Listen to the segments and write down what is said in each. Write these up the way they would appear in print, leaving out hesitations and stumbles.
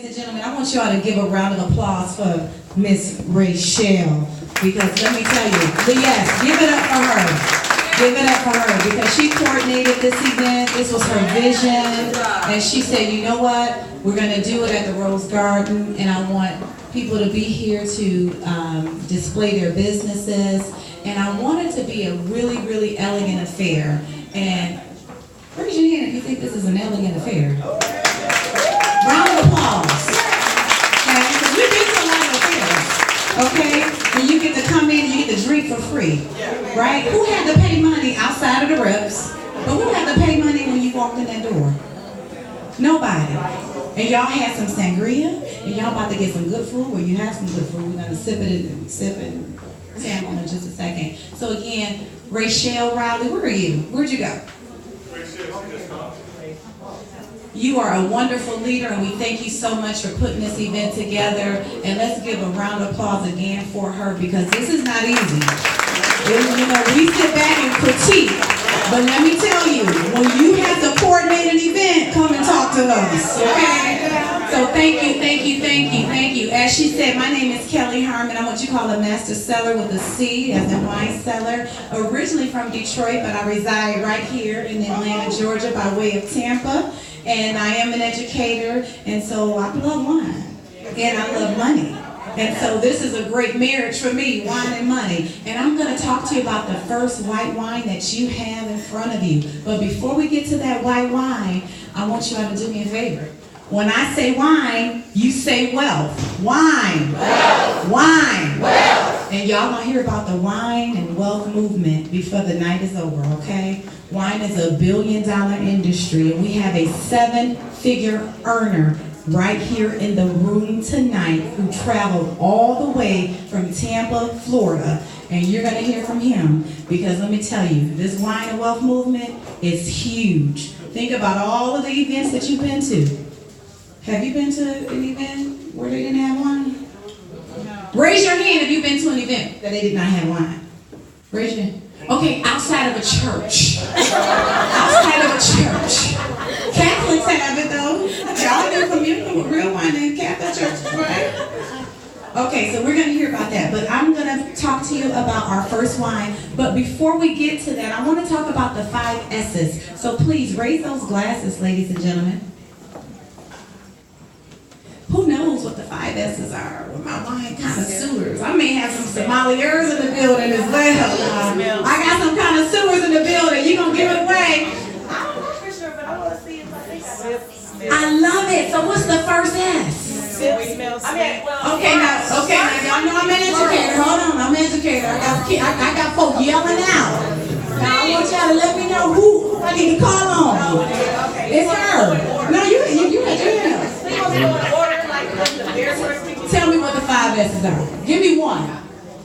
and gentlemen, I want y'all to give a round of applause for Miss Rachel, because let me tell you, yes, give it up for her. Give it up for her, because she coordinated this event. This was her vision, and she said, you know what, we're going to do it at the Rose Garden, and I want people to be here to display their businesses, and I want it to be a really, really elegant affair. And raise your hand if you think this is an elegant affair. Round of applause. Okay, because we've been to a lot of affairs. Okay, and you get to come in and you get to drink for free. Right? Who had to pay money outside of the reps? But who had to pay money when you walked in that door? Nobody. And y'all had some sangria, and y'all about to get some good food. Well, you have some good food. We're gonna sip and sample in just a second. So again, Rachel Riley, where are you? Where'd you go? You are a wonderful leader, and we thank you so much for putting this event together. And let's give a round of applause again for her, because this is not easy. You know, we sit back and critique, but let me tell you, when you have to coordinate an event, come and talk to us, okay? So thank you, thank you, thank you, thank you. As she said, my name is Kelly Harmon. I'm what you call a master seller with a C, as in wine cellar. Originally from Detroit, but I reside right here in Atlanta, Georgia, by way of Tampa. And I am an educator, and so I love wine, and I love money. And so this is a great marriage for me, wine and money. And I'm going to talk to you about the first white wine that you have in front of you. But before we get to that white wine, I want you all to do me a favor. When I say wine, you say wealth. Wine. Wealth. Wine. Wealth. And y'all going to hear about the wine and wealth movement before the night is over, okay? Wine is a $1 billion industry, and we have a 7-figure earner right here in the room tonight who traveled all the way from Tampa, Florida. And you're going to hear from him, because let me tell you, this wine and wealth movement is huge. Think about all of the events that you've been to. Have you been to an event where they didn't have wine? No. Raise your hand if you've been to an event that they did not have wine. Raise your hand. Okay, outside of a church. Outside of a church. Catholics have it though. Y'all do communion with real wine in Catholic church, right? Okay, so we're going to hear about that. But I'm going to talk to you about our first wine. But before we get to that, I want to talk about the 5 S's. So please raise those glasses, ladies and gentlemen. Who knows what the 5 S's are with my wine connoisseurs? I may have some sommeliers in the building as well. I got some connoisseurs in the building. You going to give it away? I don't know for sure, but I want to see if I think I love it. So what's the first S? okay, now y'all know I'm an educator. Hold on, I'm an educator. I got folk yelling out. Now I want y'all to let me know who I need to call on. It's her. No, you had your hand. Tell me what the 5 S's are. Give me one.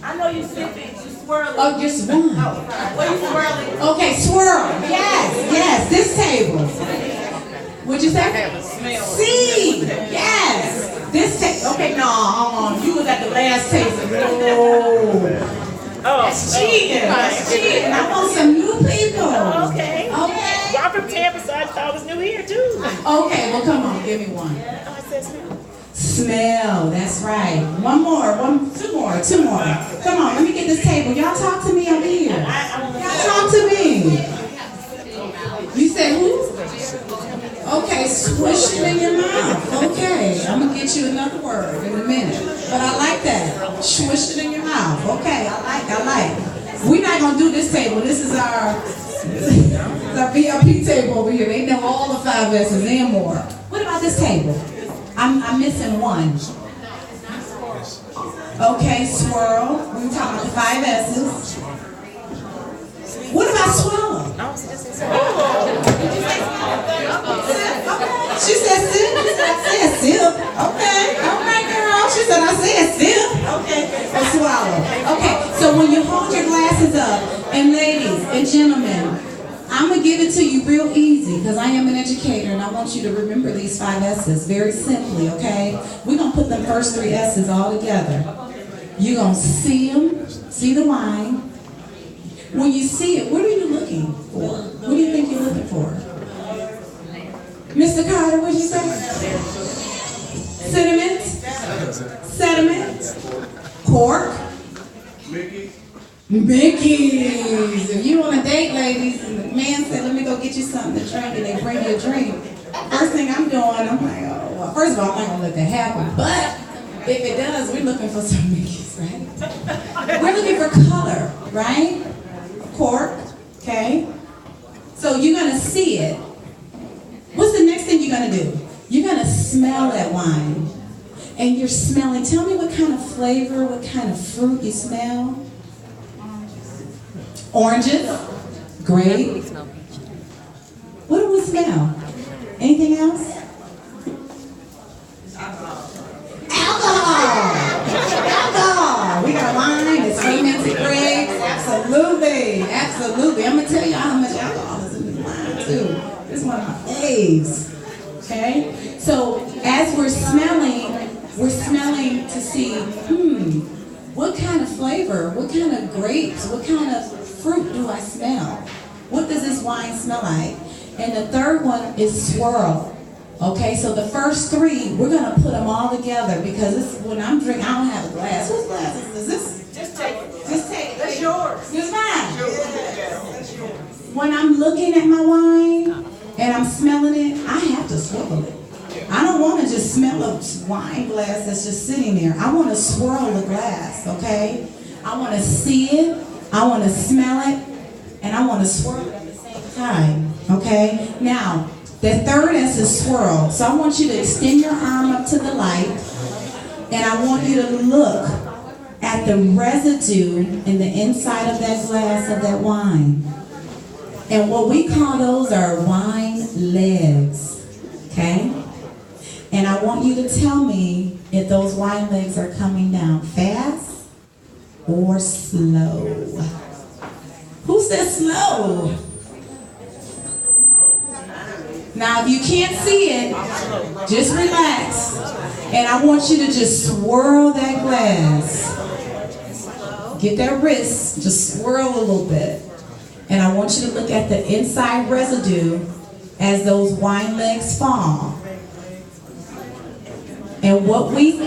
I know you sipping, you swirling. Oh, just one. What are you swirling? Okay, swirl. Yes, this table. What'd you say? C. Yes. This table. Okay, no, hold on. You was at the last table. No. That's cheating. That's cheating. I want some new people. Okay. Okay. I'm from Tampa, so I thought I was new here too. Okay, well, come on, give me one. Oh, I said smell. Smell, that's right. One more, two more. Come on, let me get this table. Y'all talk to me over here. Y'all talk to me. You said who? Okay, swish it in your mouth. Okay, I'm going to get you another word in a minute. But I like that. Swish it in your mouth. Okay, I like. We're not going to do this table. This is our VIP table over here. They know all the 5 S's and more. What about this table? I'm missing one. Okay, swirl. We were talking about the 5 S's. What about swallow? She said sip. I said sip. Okay. All right, girl. She said I said sip. Okay. Or swallow. Okay. So when you hold your glasses up, and ladies and gentlemen, I'm going to give it to you real easy, because I am an educator and I want you to remember these 5 S's very simply, okay? We're going to put the first 3 S's all together. You're going to see them, see the wine. When you see it, what are you looking for? What do you think you're looking for? Mr. Carter, what did you say? Sediment. Sediment. Cork. Mickey's. If you on a date, ladies, and the man said, let me go get you something to drink, and they bring you a drink. First thing I'm doing, I'm like, oh, well, first of all, I'm not gonna let that happen, but if it does, we're looking for some Mickey's, right? We're looking for color, right? Cork, okay? So you're gonna see it. What's the next thing you're gonna do? You're gonna smell that wine. And you're smelling, tell me what kind of flavor, what kind of fruit you smell? Oranges. Grape. What do we smell? Anything else? Alcohol. Alcohol. We got wine, it's fermented grapes. Absolutely. Absolutely. I'm going to tell you how much alcohol is in the wine, too. This is one of my faves. Okay? So, as we're smelling to see, what kind of flavor, what kind of grapes, what kind of fruit do I smell? What does this wine smell like? And the third one is swirl. Okay, so the first three, we're going to put them all together because when I'm drinking, I don't have a glass. Whose glass is this? Just take it. Just take it. That's yours. It's mine. That's yours. When I'm looking at my wine and I'm smelling it, I have to swirl it. I don't want to just smell a wine glass that's just sitting there. I want to swirl the glass, okay? I want to see it, I want to smell it, and I want to swirl it at the same time, okay? Now, the third is a swirl. So I want you to extend your arm up to the light, and I want you to look at the residue in the inside of that glass of that wine. And what we call those are wine legs, okay? And I want you to tell me if those wine legs are coming down fast or slow. Who said slow? Now, if you can't see it, just relax. And I want you to just swirl that glass. Get that wrist, just swirl a little bit. And I want you to look at the inside residue as those wine legs fall. And what we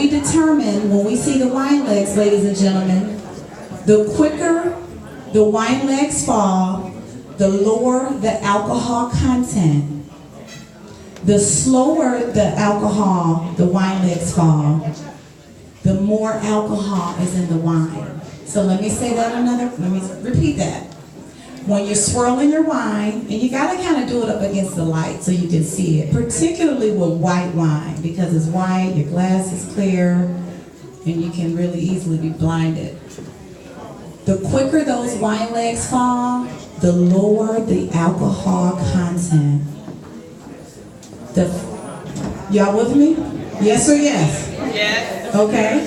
determine when we see the wine legs, ladies and gentlemen, the quicker the wine legs fall, the lower the alcohol content. The slower the wine legs fall, the more alcohol is in the wine. So let me say that let me repeat that. When you're swirling your wine, and you gotta kind of do it up against the light so you can see it, particularly with white wine, because it's white, your glass is clear, and you can really easily be blinded. The quicker those wine legs fall, the lower the alcohol content. Y'all with me? Yes or yes? Yes. Okay.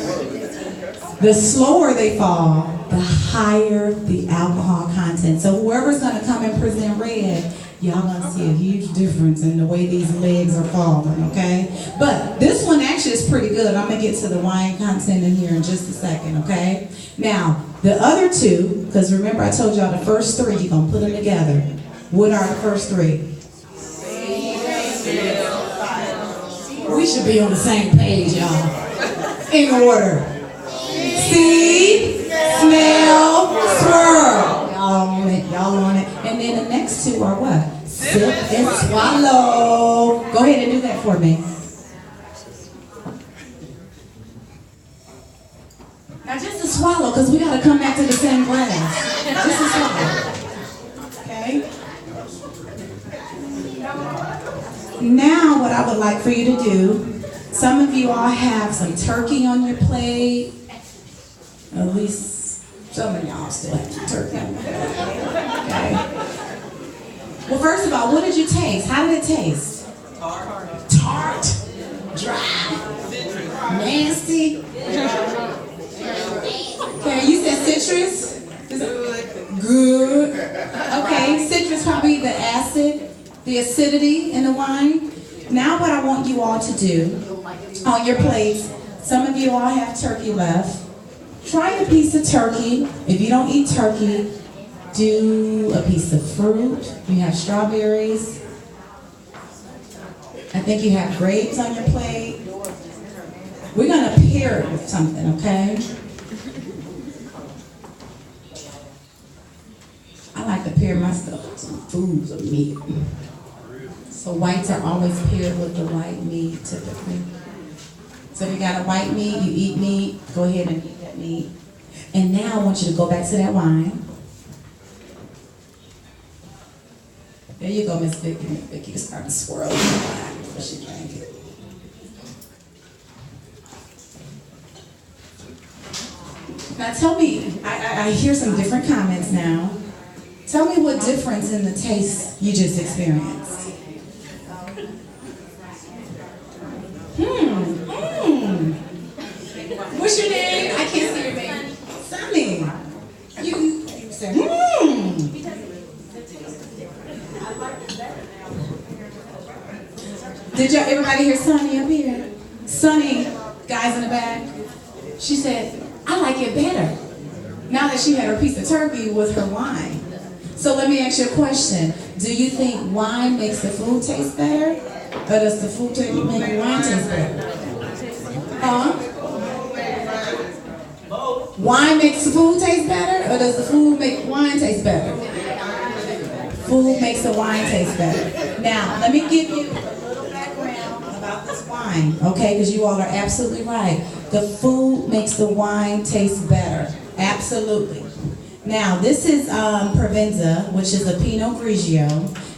The slower they fall, the higher the alcohol content. So whoever's going to come and present red, y'all going to see a huge difference in the way these legs are falling, okay? But this one actually is pretty good. I'm going to get to the wine content in here in just a second, okay? Now, the other two, because remember I told y'all the first three, you're going to put them together. What are the first three? We should be on the same page, y'all. In order. See, smell, swirl. Y'all on it, y'all on it. And then the next two are what? Sip and swallow. Go ahead and do that for me. Now just to swallow, because we got to come back to the same glass. Just to swallow. Okay? Now what I would like for you to do, some of you all have some turkey on your plate. At least some of y'all still have some turkey on your plate. Okay. Well, first of all, what did you taste? How did it taste? Tart. Dry. Nasty. Okay, you said citrus? Good. Okay, citrus probably the acid, the acidity in the wine. Now what I want you all to do on your plates, some of you all have turkey left. Try a piece of turkey. If you don't eat turkey, do a piece of fruit. You have strawberries. I think you have grapes on your plate. pair it with something, okay? I like to pair my stuff with some foods or meat. So whites are always paired with the white meat, typically. So if you got a white meat, you eat meat, go ahead and eat that meat. And now I want you to go back to that wine. There you go, Miss Vicky. Miss Vicky is starting to swirl in the wine before she drank it. Now tell me, I hear some different comments now. Tell me what difference in the taste you just experienced. What's your name? I can't see your name. Sunny. You said, Did y'all, everybody hear Sunny up here? Sunny, guys in the back, she said, I like it better now that she had her piece of turkey with her wine. So let me ask you a question. Do you think wine makes the food taste better? Or does the food make the wine taste better? Huh? Wine makes the food taste better? Or does the food make wine taste better? Food makes the wine taste better. Now, let me give you a little background about this wine, okay? Because you all are absolutely right. The food makes the wine taste better. Absolutely. Now, this is Provenza, which is a Pinot Grigio,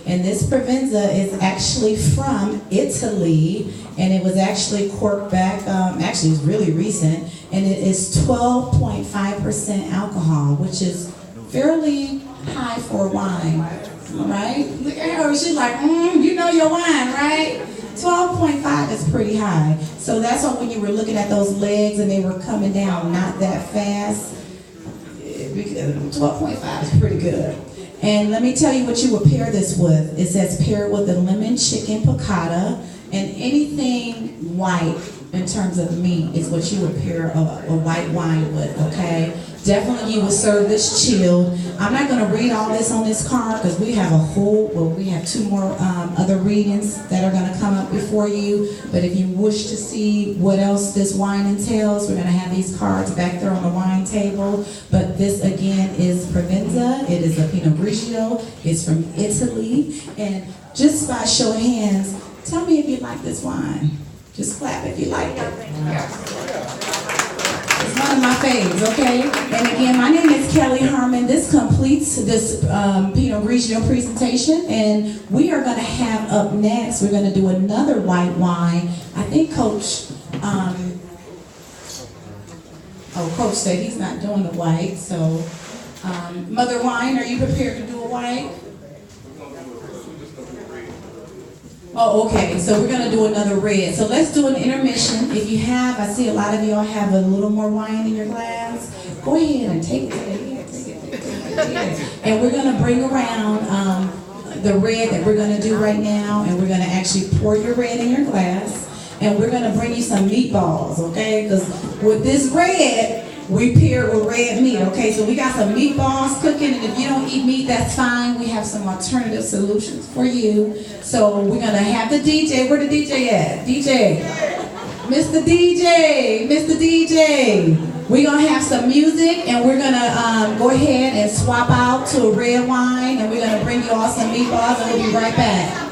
and this Provenza is actually from Italy, and it was actually corked back, actually it's really recent, and it is 12.5% alcohol, which is fairly high for wine, right? Look at her, she's like, you know your wine, right? 12.5 is pretty high. So that's why when you were looking at those legs and they were coming down not that fast, 12.5 is pretty good. And let me tell you what you would pair this with. It says pair with a lemon chicken piccata, and anything white in terms of meat is what you would pair a white wine with, okay? Definitely you would serve this chilled. I'm not going to read all this on this card because we have we have two more other readings that are going to come up before you. But if you wish to see what else this wine entails, we're going to have these cards back there on the wine table. But this again is Provenza. It is a Pinot Grigio. It's from Italy. And just by show of hands, tell me if you like this wine. Just clap if you like it. It's one of my faves, okay? And again, my name is Kelly Harmon. This completes this Pinot Grigio presentation, and we are going to have up next, we're going to do another white wine. I think Coach, Coach said he's not doing the white, so Mother Wine, are you prepared to do a white? Oh, okay, so we're gonna do another red. So let's do an intermission. If you have, I see a lot of y'all have a little more wine in your glass. Go ahead and take it. And we're gonna bring around the red that we're gonna do right now, and we're gonna actually pour your red in your glass, and we're gonna bring you some meatballs, okay? Because with this red, we pair with red meat, okay? So we got some meatballs cooking, and if you don't eat meat, that's fine. We have some alternative solutions for you. So we're gonna have the DJ. Where the DJ at? DJ. Mr. DJ. Mr. DJ. We're gonna have some music, and we're gonna go ahead and swap out to a red wine, and we're gonna bring you all some meatballs, and we'll be right back.